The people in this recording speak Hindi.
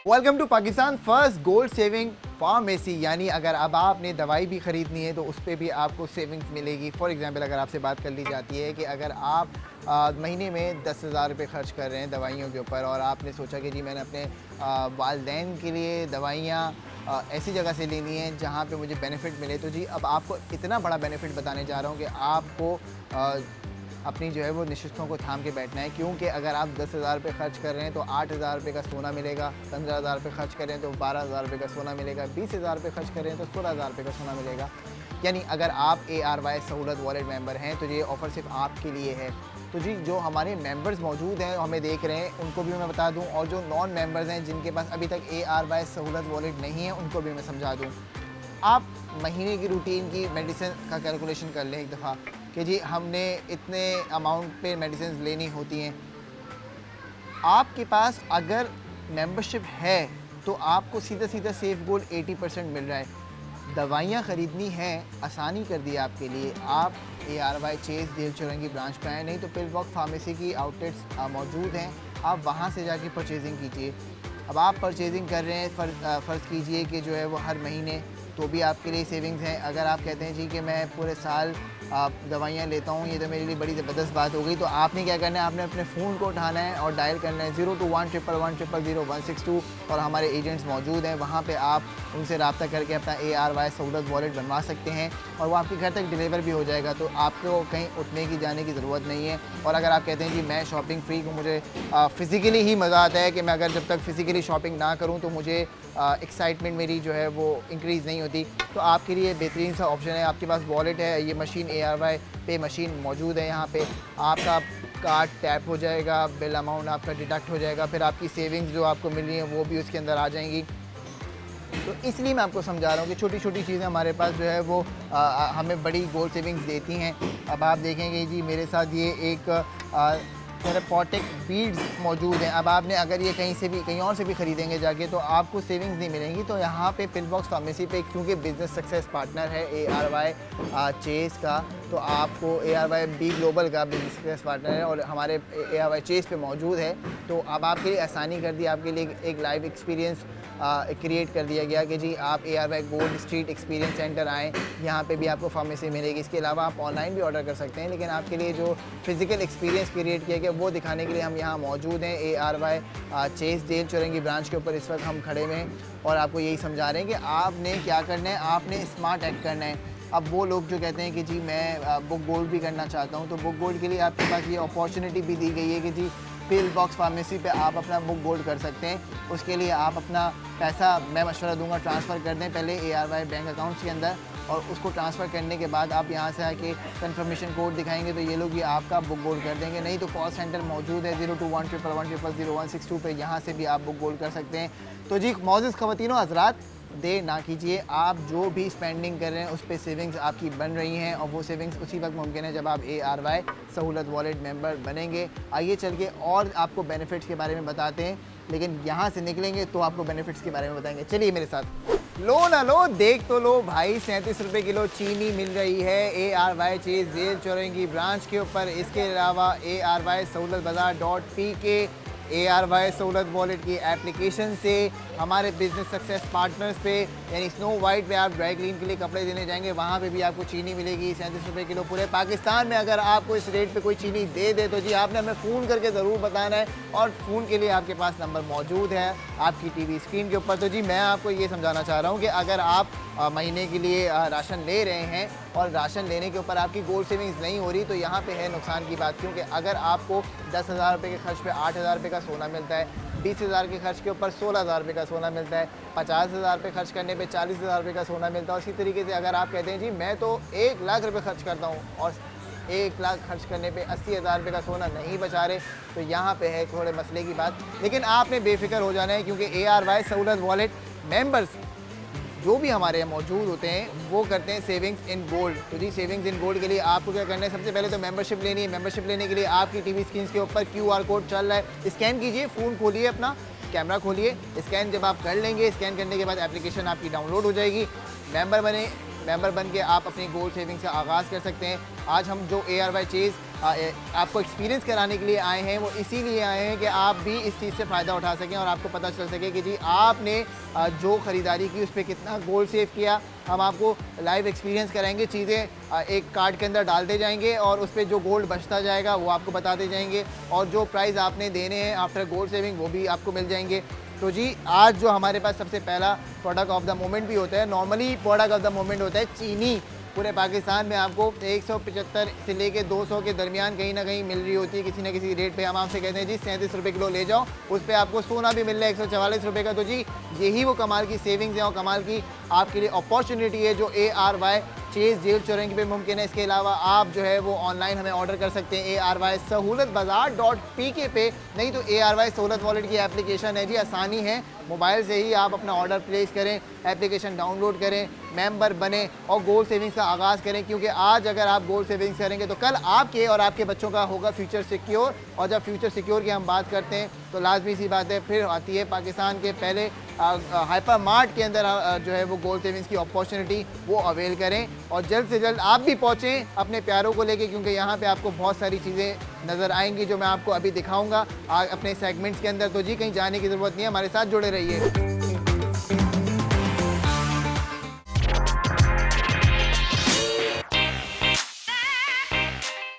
Welcome to Pakistan first gold saving pharmacy. यानी अगर अब आपने दवाई भी ख़रीदनी है तो उस पर भी आपको सेविंग्स मिलेगी। फॉर एग्जांपल अगर आपसे बात कर ली जाती है कि अगर आप महीने में 10,000 रुपये खर्च कर रहे हैं दवाइयों के ऊपर और आपने सोचा कि जी मैंने अपने वालदैन के लिए दवाइयाँ ऐसी जगह से लेनी है जहाँ पे मुझे बेनिफिट मिले, तो जी अब आपको इतना बड़ा बेनिफिट बताने जा रहा हूँ कि आपको अपनी जो है वो निश्चितों को थाम के बैठना है। क्योंकि अगर आप 10,000 रुपये खर्च कर रहे हैं तो 8,000 रुपये का सोना मिलेगा, 15,000 रुपये खर्च कर रहे हैं तो 12,000 रुपये का सोना मिलेगा, 20,000 रुपये खर्च कर रहे हैं तो 16,000 रुपये का सोना मिलेगा। यानी अगर आप ARY सहूलत वॉलेट मेंबर हैं तो ये ऑफ़र सिर्फ आपके लिए है। तो जी जो हमारे मेंबर्स मौजूद हैं हमें देख रहे हैं उनको भी मैं बता दूं, और जो नॉन मेंबर्स हैं जिनके पास अभी तक ARY सहूलत वॉलेट नहीं है उनको भी मैं समझा दूं। आप महीने की रूटीन की मेडिसिन का कैलकुलेशन कर लें एक दफ़ा कि जी हमने इतने अमाउंट पे मेडिसिन लेनी होती हैं। आपके पास अगर मेंबरशिप है तो आपको सीधा सीधा सेफ गोल्ड 80% मिल रहा है। दवाइयाँ ख़रीदनी हैं, आसानी कर दी आपके लिए। आप ARY चेस देव चौरंगी ब्रांच पे आए, नहीं तो पिल बॉक्स फार्मेसी की आउटलेट्स मौजूद हैं, आप वहाँ से जाके परचेजिंग कीजिए। अब आप परचेजिंग कर रहे हैं, फ़र्ज़ कीजिए कि जो है वो हर महीने, तो भी आपके लिए सेविंग्स हैं। अगर आप कहते हैं जी कि मैं पूरे साल दवाइयाँ लेता हूँ, ये तो मेरे लिए बड़ी ज़बरदस्त बात हो गई, तो आपने क्या करना है, आपने अपने फ़ोन को उठाना है और डायल करना है 02-111-000-162 और हमारे एजेंट्स मौजूद हैं। वहाँ पे आप उनसे रब्ता करके अपना ARY सहूलत वॉलेट बनवा सकते हैं और वो आपके घर तक डिलीवर भी हो जाएगा। तो आपको कहीं उठने की जाने की ज़रूरत नहीं है। और अगर आप कहते हैं जी मैं शॉपिंग फ्री को, मुझे फ़िज़िकली ही मज़ा आता है कि मैं अगर जब तक फ़िज़िकली शॉपिंग ना करूँ तो मुझे एक्साइटमेंट मेरी जो है वो इंक्रीज़ नहीं होती, तो आपके लिए बेहतरीन सा ऑप्शन है। आपके पास वॉलेट है, ये मशीन ARY पे मशीन मौजूद है। यहाँ पे आपका कार्ड टैप हो जाएगा, बिल अमाउंट आपका डिडक्ट हो जाएगा, फिर आपकी सेविंग्स जो आपको मिल रही हैं वो भी उसके अंदर आ जाएंगी। तो इसलिए मैं आपको समझा रहा हूँ कि छोटी छोटी चीज़ें हमारे पास जो है वो हमें बड़ी गोल्ड सेविंग्स देती हैं। अब आप देखेंगे जी मेरे साथ ये एक थेरापॉटिक बीड्स मौजूद हैं। अब आपने अगर ये कहीं और से भी ख़रीदेंगे जाके तो आपको सेविंग्स नहीं मिलेंगी। तो यहाँ पे पिल बॉक्स फार्मेसी पे क्योंकि बिज़नेस सक्सेस पार्टनर है ARY चेस का, तो आपको ARY बी ग्लोबल का बिज़नेस सक्सेस पार्टनर है और हमारे ARY चेस पे मौजूद है। तो अब आपके लिए आसानी कर दी, आपके लिए एक लाइव एक्सपीरियंस क्रिएट कर दिया गया कि जी आप ARY gold street experience centre आएँ, यहाँ पे भी आपको फार्मेसी मिलेगी। इसके अलावा आप ऑनलाइन भी ऑर्डर कर सकते हैं, लेकिन आपके लिए जो फिज़िकल एक्सपीरियंस क्रिएट किया गया वो दिखाने के लिए हम यहाँ मौजूद हैं। ARY चेस देव चौरंगी ब्रांच के ऊपर इस वक्त हम खड़े हुए हैं और आपको यही समझा रहे हैं कि आपने क्या करना है, आपने स्मार्ट एक्ट करना है। अब वो लोग जो कहते हैं कि जी मैं बुक गोल्ड भी करना चाहता हूँ, तो बुक गोल्ड के लिए आपके पास ये अपॉर्चुनिटी भी दी गई है कि जी पिल बॉक्स फार्मेसी पे आप अपना बुक गोल्ड कर सकते हैं। उसके लिए आप अपना पैसा, मैं मशवरा दूंगा, ट्रांसफ़र कर दें पहले ARY बैंक अकाउंट्स के अंदर, और उसको ट्रांसफ़र करने के बाद आप यहाँ से आके कंफर्मेशन कोड दिखाएंगे तो ये लोग ये आपका बुक गोल्ड कर देंगे। नहीं तो कॉल सेंटर मौजूद है 02-111-000-162 पे, यहाँ से भी आप बुक गोल्ड कर सकते हैं। तो जी मौजूद ख़वातीनो हज़रात, देर ना कीजिए, आप जो भी स्पेंडिंग कर रहे हैं उस पर सेविंग्स आपकी बन रही हैं और वो सेविंग्स उसी वक्त मुमकिन है जब आप ARY सहूलत वॉलेट मेंबर बनेंगे। आइए चल के और आपको बेनिफिट्स के बारे में बताते हैं, लेकिन यहाँ से निकलेंगे तो आपको बेनिफिट्स के बारे में बताएंगे। चलिए मेरे साथ। लो ना लो, देख तो लो भाई, 37 रुपये किलो चीनी मिल रही है ARY चेस देव चौरंगी ब्रांच के ऊपर। इसके अलावा ARY सहूलत बाज़ार.pk ARY सहूलत वॉलेट की एप्लीकेशन से हमारे बिजनेस सक्सेस पार्टनर्स पे, यानी स्नो वाइट पे आप ड्राई क्लीन के लिए कपड़े देने जाएंगे, वहाँ पे भी आपको चीनी मिलेगी 37 रुपये किलो। पूरे पाकिस्तान में अगर आपको इस रेट पे कोई चीनी दे दे तो जी आपने हमें फ़ोन करके ज़रूर बताना है, और फ़ोन के लिए आपके पास नंबर मौजूद है आपकी TV स्क्रीन के ऊपर। तो जी मैं आपको ये समझाना चाह रहा हूँ कि अगर आप महीने के लिए राशन ले रहे हैं और राशन लेने के ऊपर आपकी गोल्ड सेविंग्स नहीं हो रही, तो यहाँ पे है नुकसान की बात। क्योंकि अगर आपको 10,000 रुपये के खर्च पे 8,000 रुपये का सोना मिलता है, 20,000 के खर्च के ऊपर 16,000 रुपये का सोना मिलता है, 50,000 रुपये खर्च करने पे 40,000 रुपये का सोना मिलता है। और इसी तरीके से अगर आप कहते हैं जी मैं तो 1 लाख रुपये खर्च करता हूँ और 1 लाख खर्च करने पे 80,000 रुपये का सोना नहीं बचा रहे, तो यहाँ पे है थोड़े मसले की बात। लेकिन आपने बेफिक्र हो जाना है, क्योंकि ARY सहूलत वॉलेट मेंबर्स जो भी हमारे यहाँ मौजूद होते हैं वो करते हैं सेविंग्स इन गोल्ड। तो जी सेविंग्स इन गोल्ड के लिए आपको क्या करना है, सबसे पहले तो मेंबरशिप लेनी है। मेंबरशिप लेने के लिए आपकी TV स्क्रीन के ऊपर QR कोड चल रहा है, स्कैन कीजिए, फ़ोन खोलिए, अपना कैमरा खोलिए, स्कैन जब आप कर लेंगे, स्कैन करने के बाद एप्लीकेशन आपकी डाउनलोड हो जाएगी। मेंबर बने, मेंबर बन के आप अपनी गोल्ड सेविंग्स का आगाज़ कर सकते हैं। आज हम जो ARY चेस आपको एक्सपीरियंस कराने के लिए आए हैं, वो इसीलिए आए हैं कि आप भी इस चीज़ से फ़ायदा उठा सकें और आपको पता चल सके कि जी आपने जो ख़रीदारी की उस पर कितना गोल्ड सेव किया। हम आपको लाइव एक्सपीरियंस कराएंगे, चीज़ें एक कार्ड के अंदर डालते जाएंगे और उस पर जो गोल्ड बचता जाएगा वो आपको बताते जाएंगे, और जो प्राइस आपने देने हैं आफ्टर गोल्ड सेविंग वो भी आपको मिल जाएंगे। तो जी आज जो हमारे पास सबसे पहला प्रोडक्ट ऑफ द मोमेंट भी होता है, normally product of the moment होता है चीनी। पूरे पाकिस्तान में आपको 175 से लेके 200 के दरमियान कहीं ना कहीं मिल रही होती है, किसी न किसी रेट पे। हम आपसे कहते हैं जी 37 रुपये किलो ले जाओ, उस पर आपको सोना भी मिल रहा है 144 रुपये का। तो जी यही वो कमाल की सेविंग्स है और कमाल की आपके लिए अपॉर्चुनिटी है जो ARY चेज़ जेल चौरंगी पे मुमकिन है। इसके अलावा आप जो है वो ऑनलाइन हमें ऑर्डर कर सकते हैं ARY सहूलत बाज़ार.pk पे, नहीं तो ARY सहूलत वॉलेट की एप्लीकेशन है जी, आसानी है, मोबाइल से ही आप अपना ऑर्डर प्लेस करें, एप्लीकेशन डाउनलोड करें, मेंबर बने और गोल्ड सेविंग्स का आगाज़ करें। क्योंकि आज अगर आप गोल्ड सेविंग्स करेंगे तो कल आपके और आपके बच्चों का होगा फ्यूचर सिक्योर। और जब फ्यूचर सिक्योर की हम बात करते हैं तो लाजमी सी बात है फिर आती है पाकिस्तान के पहले हाइपर मार्ट के अंदर जो है वो गोल्ड सेविंग्स की अपॉर्चुनिटी वो अवेल करें और जल्द से जल्द आप भी पहुँचें अपने प्यारों को लेके, क्योंकि यहाँ पे आपको बहुत सारी चीज़ें नज़र आएंगी जो मैं आपको अभी दिखाऊंगा अपने सेगमेंट्स के अंदर। तो जी कहीं जाने की ज़रूरत नहीं है, हमारे साथ जुड़े रहिए।